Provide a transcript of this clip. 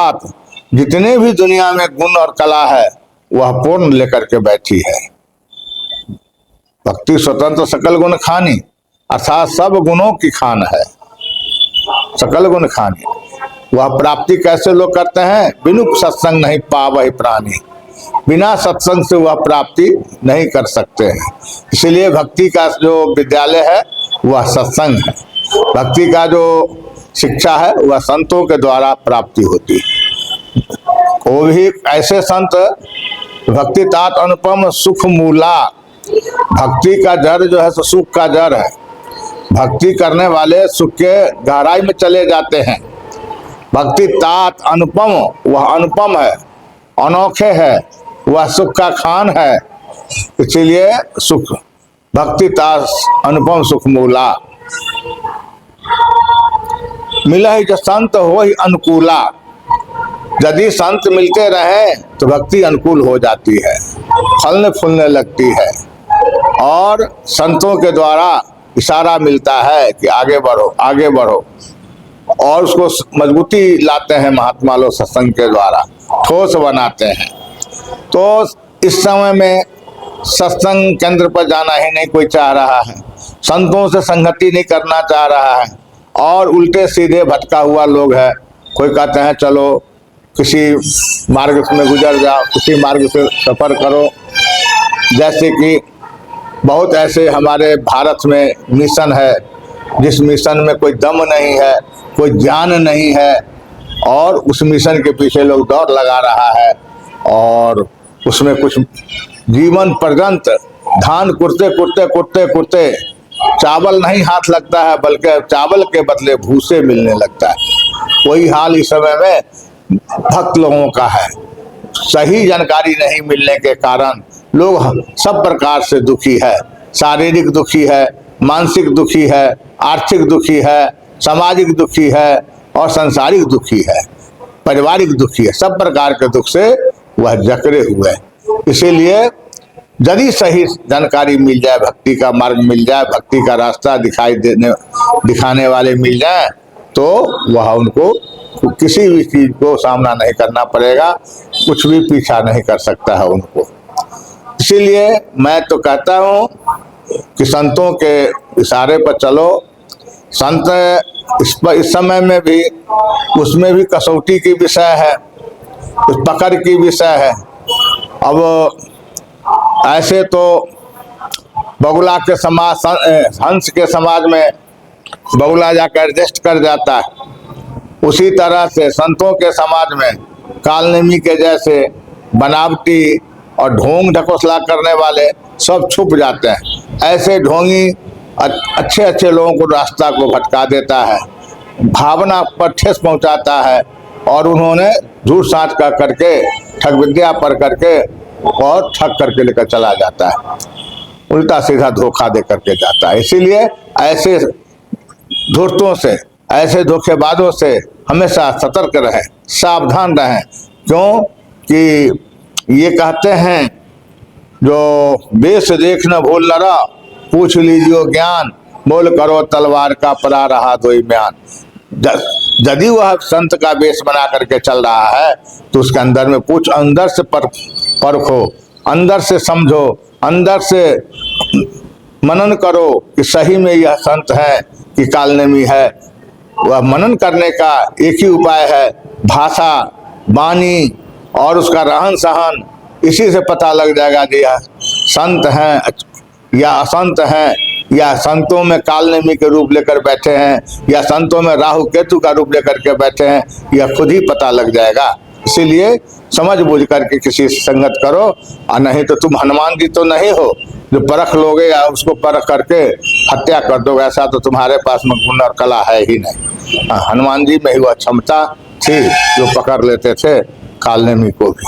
अर्थात जितने भी दुनिया में गुण और कला है वह पूर्ण लेकर के बैठी है। भक्ति स्वतंत्र सकल गुण खानी, अर्थात सब गुणों की खान है, सकल गुण खानी। वह प्राप्ति कैसे लोग करते हैं? बिनु सत्संग नहीं पावहि प्राणी, बिना सत्संग से वह प्राप्ति नहीं कर सकते हैं। इसलिए भक्ति का जो विद्यालय है वह सत्संग है। भक्ति का जो शिक्षा है वह संतों के द्वारा प्राप्ति होती है। वो भी ऐसे संत भक्ति तात अनुपम सुख मूला, भक्ति का जड़ जो है सुख का जड़ है। भक्ति करने वाले सुख के गहराई में चले जाते हैं। भक्ति तात अनुपम, वह अनुपम है, अनोखे है, वह सुख का खान है। इसीलिए सुख भक्ति तात अनुपम सुख मूला, मिला ही जो संत हो ही अनुकूला। यदि संत मिलते रहे तो भक्ति अनुकूल हो जाती है, फलने फूलने लगती है और संतों के द्वारा इशारा मिलता है कि आगे बढ़ो आगे बढ़ो, और उसको मजबूती लाते हैं महात्मा लोग सत्संग के द्वारा, ठोस बनाते हैं। तो इस समय में सत्संग केंद्र पर जाना ही नहीं कोई चाह रहा है, संतों से संगति नहीं करना चाह रहा है और उल्टे सीधे भटका हुआ लोग है। कोई कहते हैं चलो किसी मार्ग में गुजर जाओ, किसी मार्ग से सफर करो। जैसे कि बहुत ऐसे हमारे भारत में मिशन है जिस मिशन में कोई दम नहीं है, कोई ज्ञान नहीं है, और उस मिशन के पीछे लोग दौड़ लगा रहा है और उसमें कुछ जीवन पर्यंत धान कुरते कुरते कुरते कुरते चावल नहीं हाथ लगता है, बल्कि चावल के बदले भूसे मिलने लगता है। वही हाल इस समय में भक्त लोगों का है। सही जानकारी नहीं मिलने के कारण लोग सब प्रकार से दुखी है, शारीरिक दुखी है, मानसिक दुखी है, आर्थिक दुखी है, सामाजिक दुखी है और सांसारिक दुखी है, पारिवारिक दुखी है। सब प्रकार के दुख से वह जकड़े हुए। इसीलिए यदि सही जानकारी मिल जाए, भक्ति का मार्ग मिल जाए, भक्ति का रास्ता दिखाने वाले मिल जाए, तो वह उनको किसी भी चीज को सामना नहीं करना पड़ेगा, कुछ भी पीछा नहीं कर सकता है उनको। इसीलिए मैं तो कहता हूँ कि संतों के इशारे पर चलो। संत इस समय में भी उसमें भी कसौटी की विषय है, उस पकड़ की विषय है। अब ऐसे तो बगुला के समाज, हंस के समाज में बगुला जाकर एडजस्ट कर जाता है, उसी तरह से संतों के समाज में कालनेमी के जैसे बनावटी और ढोंग ढकोसला करने वाले सब छुप जाते हैं। ऐसे ढोंगी अच्छे अच्छे लोगों को रास्ता को भटका देता है, भावना पर ठेस पहुंचाता है और उन्होंने झूठ साँच का करके ठग विद्या पर करके और ठग करके लेकर चला जाता है, उल्टा सीधा धोखा दे करके जाता है। इसीलिए ऐसे धूर्तों से, ऐसे धोखेबाजों से हमेशा सतर्क रहें, सावधान रहें। क्यों कि ये कहते हैं जो देश देख न भूल लड़ा, पूछ लीजिए ज्ञान, बोल करो तलवार का परा रहा दोई म्यान। यदि वह संत का वेश बना करके चल रहा है तो उसके अंदर में कुछ अंदर से परखो, अंदर से समझो, अंदर से मनन करो कि सही में यह संत है कि कालनेमी है। वह मनन करने का एक ही उपाय है, भाषा, वाणी और उसका रहन सहन, इसी से पता लग जाएगा कि यह संत हैं या असंत हैं, या संतों में कालनेमी के रूप लेकर बैठे हैं या संतों में राहु केतु का रूप लेकर के बैठे हैं, यह खुद ही पता लग जाएगा। इसीलिए समझ बूझ करके किसी से संगत करो, और नहीं तो तुम हनुमान जी तो नहीं हो जो परख लोगे या उसको परख करके हत्या कर दोगे। ऐसा तो तुम्हारे पास में गुण और कला है ही नहीं। हनुमान जी में ही वह क्षमता थी जो पकड़ लेते थे कालनेमी को भी।